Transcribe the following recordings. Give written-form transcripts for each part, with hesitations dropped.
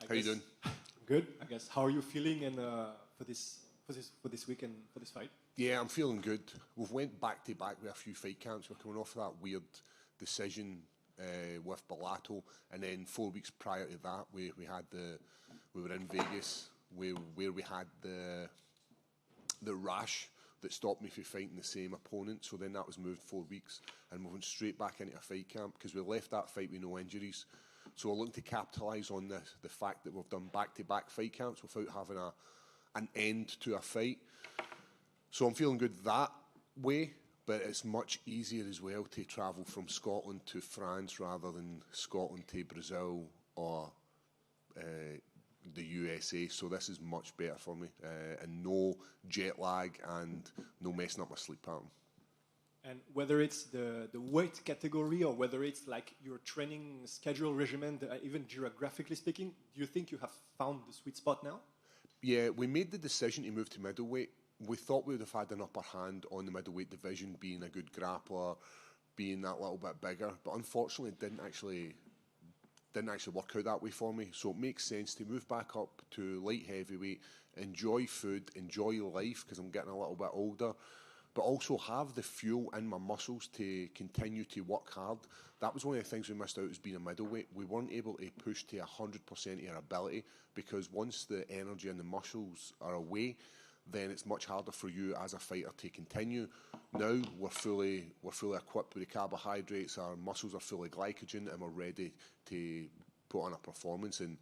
How you doing? Good, I guess. How are you feeling and for this week and for this fight? Yeah, I'm feeling good. We've went back to back with a few fight camps. We're coming off of that weird decision with Bellato, and then 4 weeks prior to that, we were in Vegas where we had the rash that stopped me from fighting the same opponent. So then that was moved 4 weeks, and we went straight back into a fight camp because we left that fight with no injuries. So we're looking to capitalise on the fact that we've done back-to-back fight camps without having an end to a fight. So I'm feeling good that way, but it's much easier as well to travel from Scotland to France rather than Scotland to Brazil or the USA. So this is much better for me, and no jet lag and no messing up my sleep pattern. And whether it's the weight category or whether it's like your training schedule regimen, even geographically speaking, do you think you have found the sweet spot now? Yeah, we made the decision to move to middleweight. We thought we would have had an upper hand on the middleweight division, being a good grappler, being that little bit bigger. But unfortunately, it didn't actually work out that way for me. So it makes sense to move back up to light heavyweight, enjoy food, enjoy life, because I'm getting a little bit older, but also have the fuel in my muscles to continue to work hard. That was one of the things we missed out as being a middleweight. We weren't able to push to 100% of our ability, because once the energy and the muscles are away, then it's much harder for you as a fighter to continue. Now we're fully equipped with the carbohydrates, our muscles are full of glycogen, and we're ready to put on a performance. And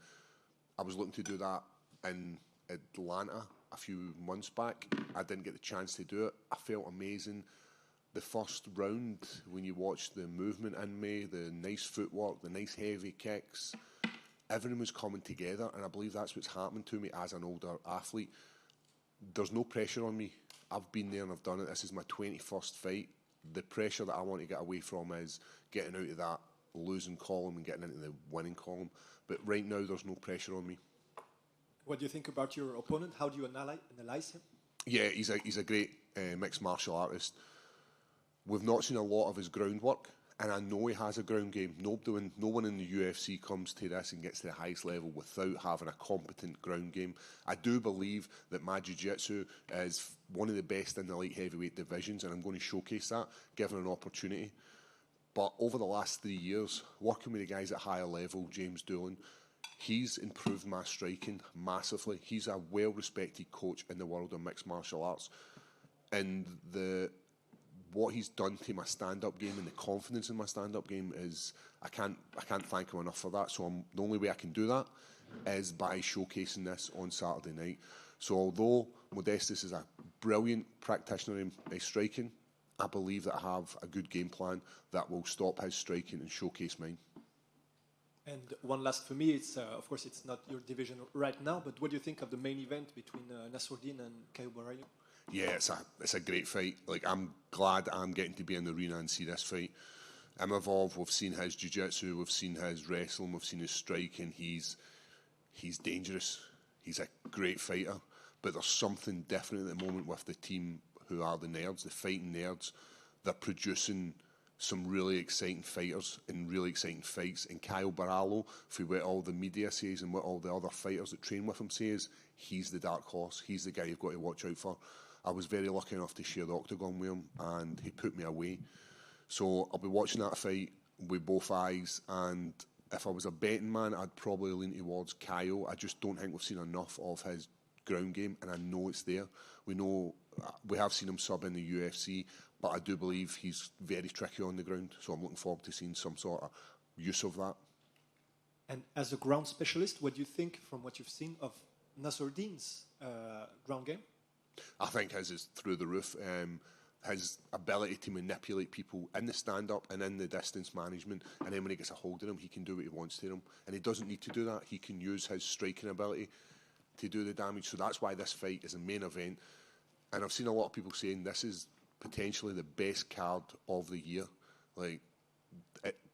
I was looking to do that in Atlanta a few months back. I didn't get the chance to do it. I felt amazing. The first round, when you watch the movement in me, the nice footwork, the nice heavy kicks, everything was coming together, and I believe that's what's happening to me as an older athlete. There's no pressure on me. I've been there and I've done it. This is my 21st fight. The pressure that I want to get away from is getting out of that losing column and getting into the winning column. But right now, there's no pressure on me. What do you think about your opponent? How do you analyze him? Yeah, he's a great mixed martial artist. We've not seen a lot of his groundwork, and I know he has a ground game. No one in the UFC comes to this and gets to the highest level without having a competent ground game. I do believe that my jiu-jitsu is one of the best in the light heavyweight divisions, and I'm going to showcase that, given an opportunity. But over the last 3 years, working with the guys at higher level, James Doolan, he's improved my striking massively. He's a well-respected coach in the world of mixed martial arts. And what he's done to my stand-up game and the confidence in my stand-up game is, I can't thank him enough for that. So the only way I can do that is by showcasing this on Saturday night. So although Modestus is a brilliant practitioner in striking, I believe that I have a good game plan that will stop his striking and showcase mine. And one last for me, it's of course it's not your division right now, but what do you think of the main event between Nassourdine and Caio Borralho? Yeah, it's a great fight. Like, I'm glad I'm getting to be in the arena and see this fight. Imavov, we've seen his jiu-jitsu, we've seen his wrestling, we've seen his striking. He's dangerous. He's a great fighter. But there's something different at the moment with the team who are the nerds, the fighting nerds. They're producing some really exciting fighters in really exciting fights. And Caio Borralho, for what all the media says and what all the other fighters that train with him says, he's the dark horse. He's the guy you've got to watch out for. I was very lucky enough to share the octagon with him, and he put me away. So I'll be watching that fight with both eyes, and if I was a betting man, I'd probably lean towards Caio. I just don't think we've seen enough of his ground game, and I know it's there. We have seen him sub in the UFC, but I do believe he's very tricky on the ground, so I'm looking forward to seeing some sort of use of that. And as a ground specialist, what do you think, from what you've seen, of Nassourdine's ground game? I think his is through the roof. His ability to manipulate people in the stand-up and in the distance management, and then when he gets a hold of them, he can do what he wants to them. And he doesn't need to do that. He can use his striking ability to do the damage. So that's why this fight is a main event. And I've seen a lot of people saying this is potentially the best card of the year. Like,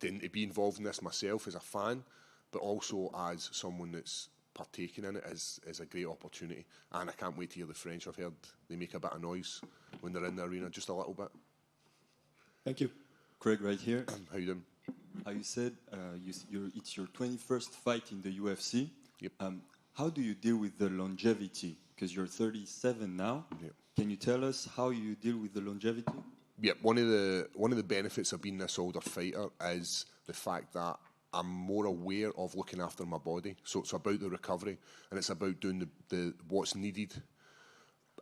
to be involved in this myself as a fan, but also as someone that's partaking in it is a great opportunity. And I can't wait to hear the French. I've heard they make a bit of noise when they're in the arena, just a little bit. Thank you. Craig, right here. How you doing? You said it's your 21st fight in the UFC. Yep. How do you deal with the longevity? Because you're 37 now. Yep. Can you tell us how you deal with the longevity? Yeah, one of the benefits of being this older fighter is the fact that I'm more aware of looking after my body. So it's about the recovery, and it's about doing the what's needed.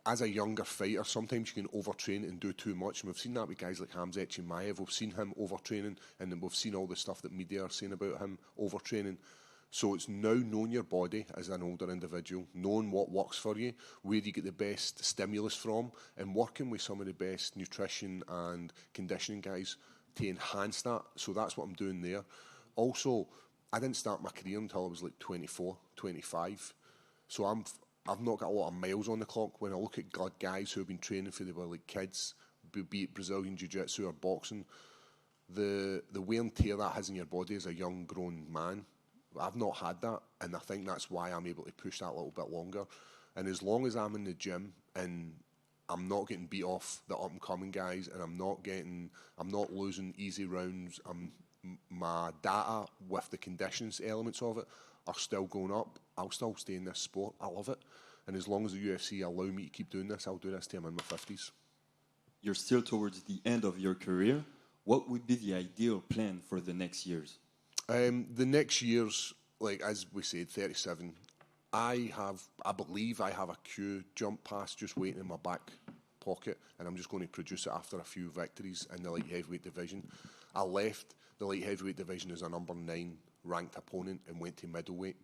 As a younger fighter, sometimes you can overtrain and do too much. And we've seen that with guys like Hamzat Chimaev. We've seen him overtraining, and then we've seen all the stuff that media are saying about him overtraining. So it's now knowing your body as an older individual, knowing what works for you, where you get the best stimulus from, and working with some of the best nutrition and conditioning guys to enhance that. So that's what I'm doing there. Also, I didn't start my career until I was like 24, 25. So I've not got a lot of miles on the clock. When I look at guys who have been training for they were like kids, be it Brazilian Jiu-Jitsu or boxing, the wear and tear that has in your body as a young grown man, I've not had that, and I think that's why I'm able to push that a little bit longer. And as long as I'm in the gym and I'm not getting beat off the up and coming guys, and I'm not losing easy rounds, my data with the conditions elements of it are still going up, I'll still stay in this sport. I love it. And as long as the UFC allow me to keep doing this, I'll do this till I'm in my 50s. You're still towards the end of your career. What would be the ideal plan for the next years? The next year's, like as we said, 37. I believe I have a Q jump pass just waiting in my back pocket, and I'm just going to produce it after a few victories in the light heavyweight division. I left the light heavyweight division as a number 9 ranked opponent and went to middleweight.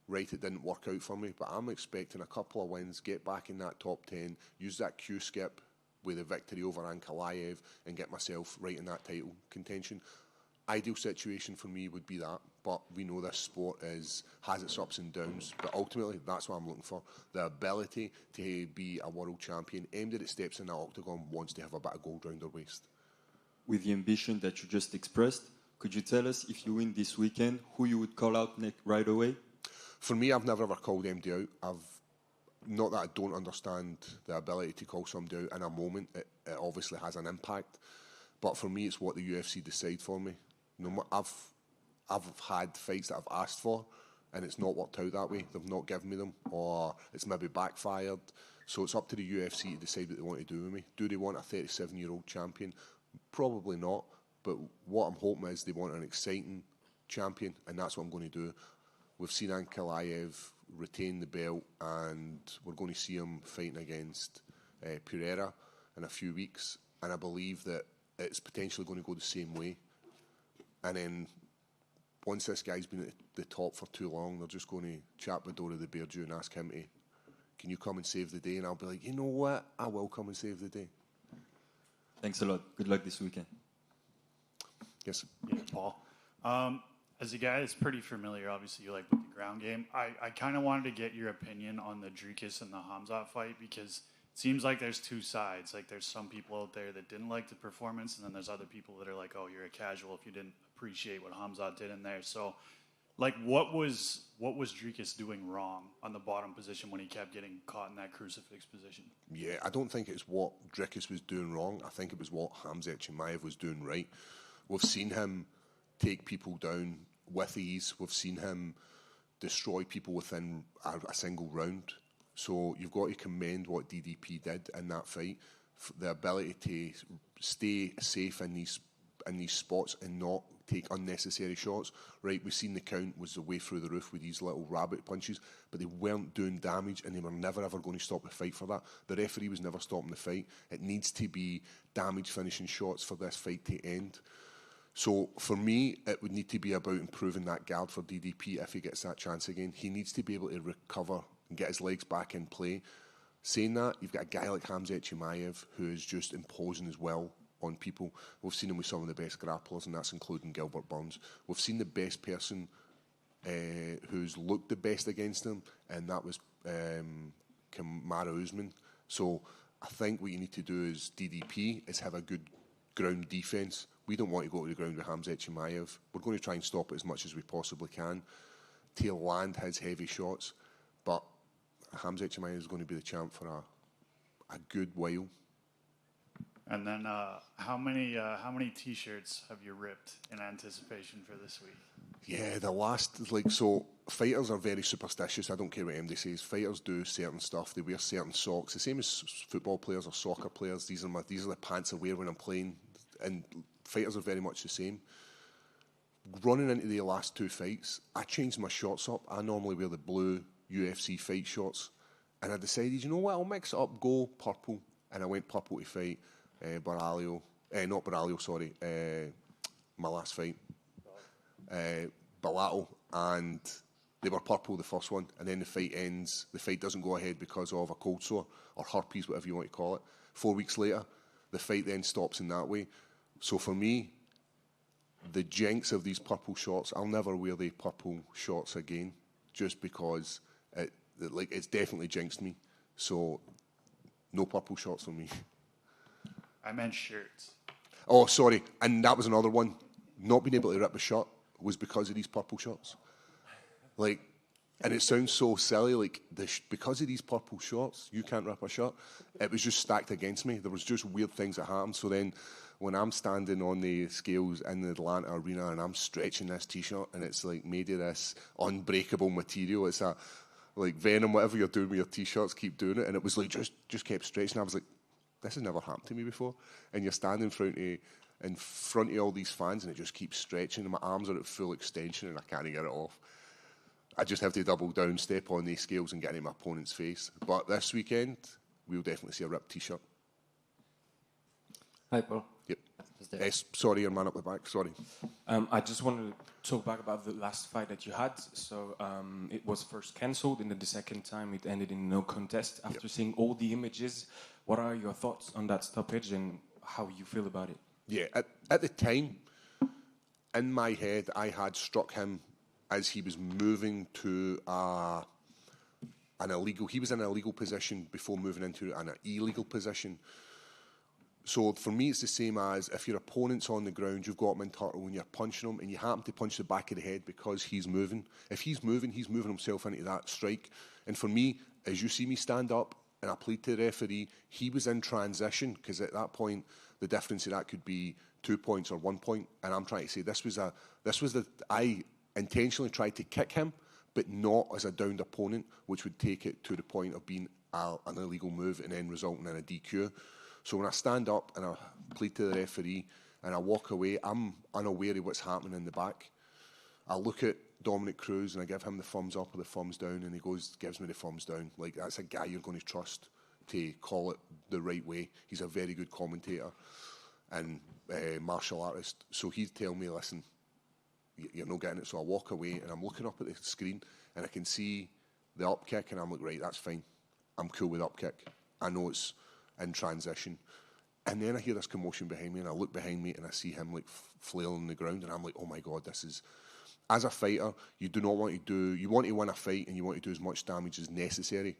Right, it didn't work out for me, but I'm expecting a couple of wins, get back in that top 10, use that Q skip with a victory over Ankalaev, and get myself right in that title contention. Ideal situation for me would be that, but we know this sport has its ups and downs, but ultimately that's what I'm looking for, the ability to be a world champion. Aimed at steps in that octagon, wants to have a bit of gold round their waist. With the ambition that you just expressed, could you tell us, if you win this weekend, who you would call out right away? For me, I've never ever called MD out. Not that I don't understand the ability to call somebody out in a moment. It obviously has an impact, but for me, it's what the UFC decide for me. I've had fights that I've asked for, and it's not worked out that way. They've not given me them, or it's maybe backfired. So it's up to the UFC to decide what they want to do with me. Do they want a 37-year-old champion? Probably not. But what I'm hoping is they want an exciting champion, and that's what I'm going to do. We've seen Ankalaev retain the belt, and we're going to see him fighting against Pereira in a few weeks. And I believe that it's potentially going to go the same way. And then once this guy's been at the top for too long, they're just going to chat the door of the bear Jew and ask him to, can you come and save the day? And I'll be like, you know what? I will come and save the day. Thanks a lot. Good luck this weekend. Yes. Yeah, Paul. As a guy that's pretty familiar, obviously, you like with the ground game, I kind of wanted to get your opinion on the Dricus and the Hamzat fight, because it seems like there's two sides. Like, there's some people out there that didn't like the performance, and then there's other people that are like, oh, you're a casual if you didn't appreciate what Hamzat did in there. So, like, what was Dricus doing wrong on the bottom position when he kept getting caught in that crucifix position? Yeah, I don't think it's what Dricus was doing wrong. I think it was what Hamzat Chimaev was doing right. We've seen him take people down with ease. We've seen him destroy people within a single round. So you've got to commend what DDP did in that fight. The ability to stay safe in these spots and not take unnecessary shots. Right, we've seen the count was the way through the roof with these little rabbit punches, but they weren't doing damage, and they were never ever going to stop the fight for that. The referee was never stopping the fight. It needs to be damage finishing shots for this fight to end. So for me, it would need to be about improving that guard for DDP if he gets that chance again. He needs to be able to recover and get his legs back in play. Saying that, you've got a guy like Hamzat Chimaev who is just imposing as well on people. We've seen him with some of the best grapplers, and that's including Gilbert Burns. We've seen the best person who's looked the best against him, and that was Kamaru Usman. So I think what you need to do as DDP is have a good ground defence. We don't want to go to the ground with Hamzat Chimaev. We're going to try and stop it as much as we possibly can to land his heavy shots. But Hamzat Chimaev is going to be the champ for a good while. And then, how many T-shirts have you ripped in anticipation for this week? Yeah, so fighters are very superstitious. I don't care what MD says. Fighters do certain stuff. They wear certain socks. The same as football players or soccer players. These are the pants I wear when I'm playing. And fighters are very much the same. Running into the last 2 fights, I changed my shorts up. I normally wear the blue UFC fight shorts. And I decided, you know what, I'll mix it up, go purple. And I went purple to fight my last fight. Bellato, and they were purple the first one, and then the fight ends. The fight doesn't go ahead because of a cold sore or herpes, whatever you want to call it. 4 weeks later, the fight then stops in that way. So for me, the jinx of these purple shorts, I'll never wear the purple shorts again, just because it's definitely jinxed me. So no purple shorts for me. I meant shirts. Oh, sorry, and that was another one. Not being able to rip a shirt was because of these purple shorts. And it sounds so silly, because of these purple shorts, you can't rip a shirt. It was just stacked against me. There was just weird things that happened. So then when I'm standing on the scales in the Atlanta arena and I'm stretching this T-shirt and it's made of this unbreakable material, it's Venom, whatever you're doing with your T-shirts, keep doing it. And it was just kept stretching. I was like, this has never happened to me before. And you're standing in front of all these fans, and it just keeps stretching, and my arms are at full extension, and I can't get it off. I just have to double down, step on these scales, and get in my opponent's face. But this weekend, we'll definitely see a ripped T-shirt. Hi, Paul. Yep. Yes, sorry, your man up the back. Sorry. I just wanted to talk back about the last fight that you had. So it was first cancelled, and then the second time it ended in no contest. After seeing all the images, what are your thoughts on that stoppage and how you feel about it? Yeah, at the time, in my head, I had struck him as he was moving to an illegal. He was in an illegal position before moving into an illegal position. So for me, it's the same as if your opponent's on the ground, you've got him in turtle, and you're punching him, and you happen to punch the back of the head because he's moving. If he's moving himself into that strike. And for me, as you see me stand up and I plead to the referee, he was in transition, because at that point, the difference of that could be 2 points or 1 point. And I'm trying to say I intentionally tried to kick him, but not as a downed opponent, which would take it to the point of being an illegal move and then resulting in a DQ. So when I stand up and I plead to the referee and I walk away, I'm unaware of what's happening in the back. I look at Dominic Cruz and I give him the thumbs up or the thumbs down, and he gives me the thumbs down. That's a guy you're going to trust to call it the right way. He's a very good commentator and martial artist. So he'd tell me, listen, you're not getting it. So I walk away and I'm looking up at the screen and I can see the up kick, and I'm like, right, that's fine. I'm cool with up kick. I know it's in transition. And then I hear this commotion behind me, and I look behind me and I see him flailing on the ground, and I'm like, oh my God, this is... As a fighter, you want to win a fight and you want to do as much damage as necessary.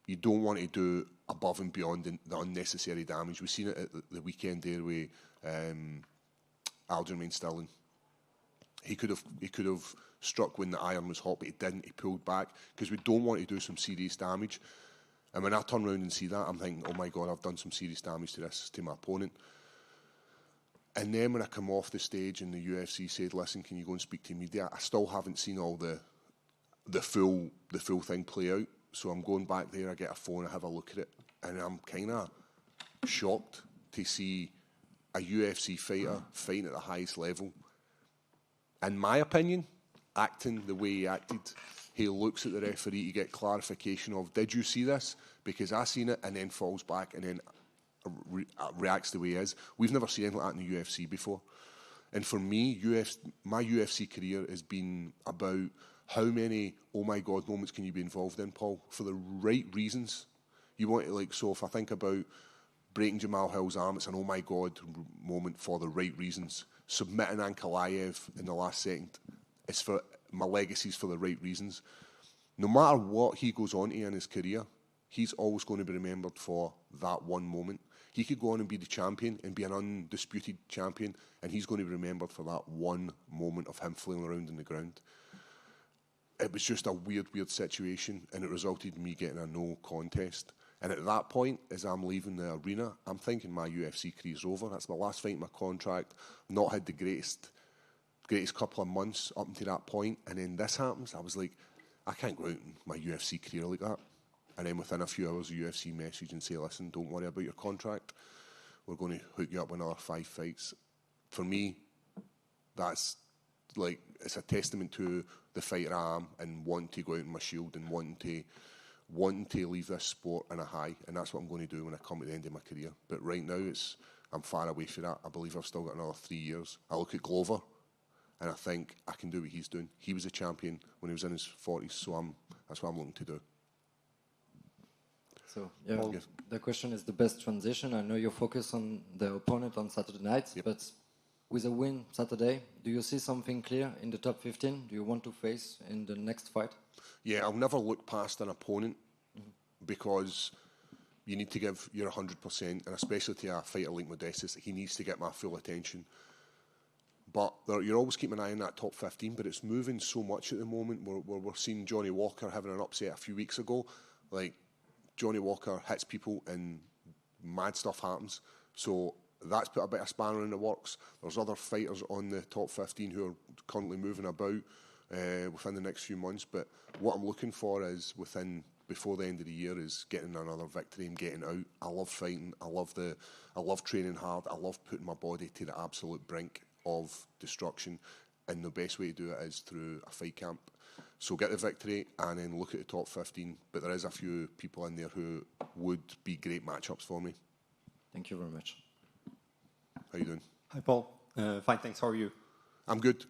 You don't want to do above and beyond the unnecessary damage. We've seen it at the weekend there with Aljamain Sterling. He could have struck when the iron was hot, but he didn't. He pulled back because we don't want to do some serious damage. And when I turn around and see that, I'm thinking, oh my God, I've done some serious damage to my opponent. And then when I come off the stage and the UFC said, listen, can you go and speak to media? I still haven't seen all the full thing play out. So I'm going back there, I get a phone, I have a look at it, and I'm kind of shocked to see a UFC fighter fighting at the highest level. In my opinion, acting the way he acted, he looks at the referee to get clarification of, did you see this? Because I seen it, and then falls back and then reacts the way he is. We've never seen anything like that in the UFC before. And for me, my UFC career has been about how many oh my God moments can you be involved in, Paul, for the right reasons. You want to, so if I think about breaking Jamal Hill's arm, it's an oh my God moment for the right reasons. Submitting Ankalaev in the last second, it's for my legacies for the right reasons. No matter what he goes on to in his career, he's always going to be remembered for that one moment. He could go on and be the champion and be an undisputed champion, and he's going to be remembered for that one moment of him flailing around in the ground. It was just a weird situation, and it resulted in me getting a no contest. And at that point, as I'm leaving the arena, I'm thinking my UFC career's over. That's my last fight in my contract. Not had the greatest couple of months up until that point. And then this happens. I was like, I can't go out in my UFC career like that. And then within a few hours, the UFC message and say, listen, don't worry about your contract. We're going to hook you up with another 5 fights. For me, that's like, it's a testament to the fighter I am and wanting to go out in my shield and wanting to leave this sport in a high, and that's what I'm going to do when I come to the end of my career. But right now, I'm far away from that. I believe I've still got another 3 years. I look at Glover, and I think I can do what he's doing. He was a champion when he was in his 40s, so that's what I'm looking to do. So, yeah, well, the question is the best transition. I know you're focused on the opponent on Saturday night, yep. But with a win Saturday, do you see something clear in the top 15? Do you want to face in the next fight? Yeah, I'll never look past an opponent because you need to give your 100%, and especially to a fighter like Modestus, he needs to get my full attention. But you're always keeping an eye on that top 15, but it's moving so much at the moment. We're seeing Johnny Walker having an upset a few weeks ago. Like, Johnny Walker hits people and mad stuff happens. So that's put a bit of spanner in the works. There's other fighters on the top 15 who are currently moving about within the next few months. But what I'm looking for is before the end of the year is getting another victory and getting out. I love fighting. I love training hard. I love putting my body to the absolute brink of destruction. And the best way to do it is through a fight camp. So get the victory and then look at the top 15. But there is a few people in there who would be great matchups for me. Thank you very much. How you doing? Hi, Paul. Fine, thanks. How are you? I'm good.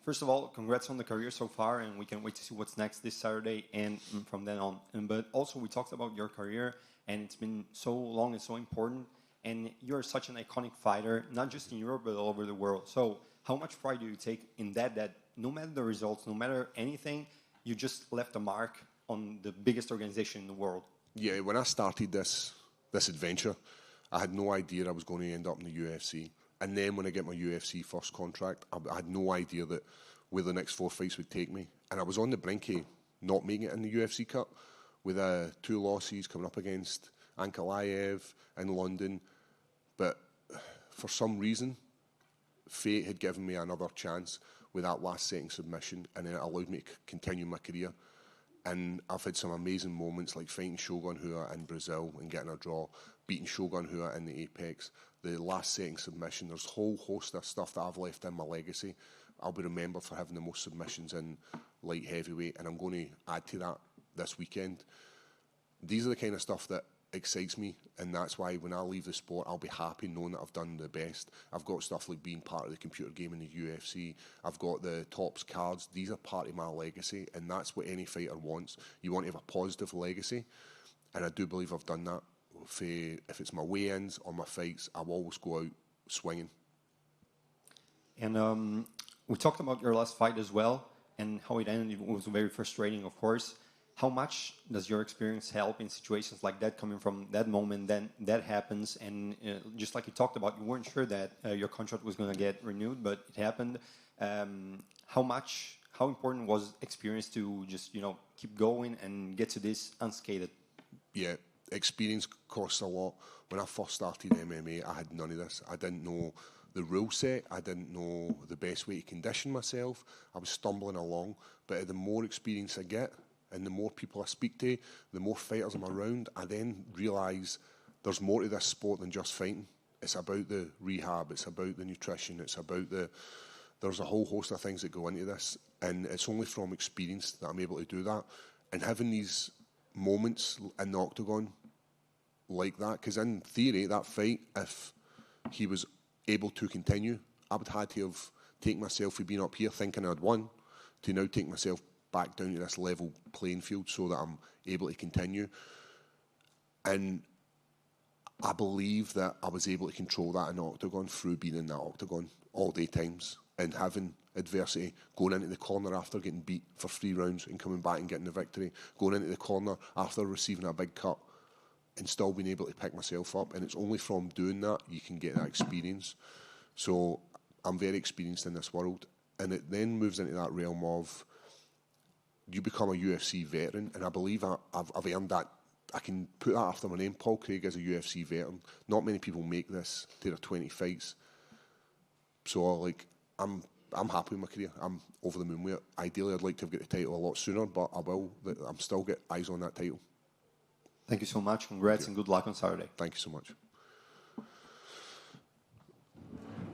First of all, congrats on the career so far, and we can wait to see what's next this Saturday and from then on. But also, we talked about your career, and it's been so long and so important. And you're such an iconic fighter, not just in Europe, but all over the world. So how much pride do you take in that no matter the results, no matter anything, you just left a mark on the biggest organization in the world? Yeah, when I started this adventure, I had no idea I was going to end up in the UFC. And then when I get my UFC first contract, I had no idea that where the next 4 fights would take me. And I was on the brink of not making it in the UFC Cup with 2 losses coming up against Ankalaev in London. But for some reason, fate had given me another chance with that last-second submission, and then it allowed me to continue my career. And I've had some amazing moments, like fighting Shogun Rua in Brazil and getting a draw, beating Shogun Rua in the Apex, the last-second submission. There's a whole host of stuff that I've left in my legacy. I'll be remembered for having the most submissions in light heavyweight, and I'm going to add to that this weekend. These are the kind of stuff that excites me, and that's why when I leave the sport, I'll be happy knowing that I've done the best. I've got stuff like being part of the computer game in the UFC. I've got the tops cards. These are part of my legacy, and that's what any fighter wants. You want to have a positive legacy, and I do believe I've done that. If it's my weigh-ins or my fights, I'll always go out swinging. And we talked about your last fight as well, and how it ended. It was very frustrating, of course. How much does your experience help in situations like that, coming from that moment, then that happens, and just like you talked about, you weren't sure that your contract was going to get renewed, but it happened. How important was experience to just, keep going and get to this unscathed? Yeah, experience costs a lot. When I first started MMA, I had none of this. I didn't know the rule set. I didn't know the best way to condition myself. I was stumbling along, but the more experience I get, and the more people I speak to, the more fighters I'm around, I then realise there's more to this sport than just fighting. It's about the rehab, it's about the nutrition, there's a whole host of things that go into this, and it's only from experience that I'm able to do that. And having these moments in the octagon like that, because in theory, that fight, if he was able to continue, I would have to have taken myself from being up here thinking I'd won, to now take myself back down to this level playing field so that I'm able to continue. And I believe that I was able to control that in the octagon through being in that octagon all day times and having adversity, going into the corner after getting beat for 3 rounds and coming back and getting the victory, going into the corner after receiving a big cut and still being able to pick myself up. And it's only from doing that you can get that experience. So I'm very experienced in this world. And it then moves into that realm of you become a UFC veteran, and I believe I've earned that I can put that after my name. Paul Craig is a UFC veteran. Not many people make this to their 20 fights. So, like, I'm happy with my career. I'm over the moon with it. Ideally, I'd like to have got the title a lot sooner, but I will. I'm still got eyes on that title. Thank you so much. Congrats and good luck on Saturday. Thank you so much.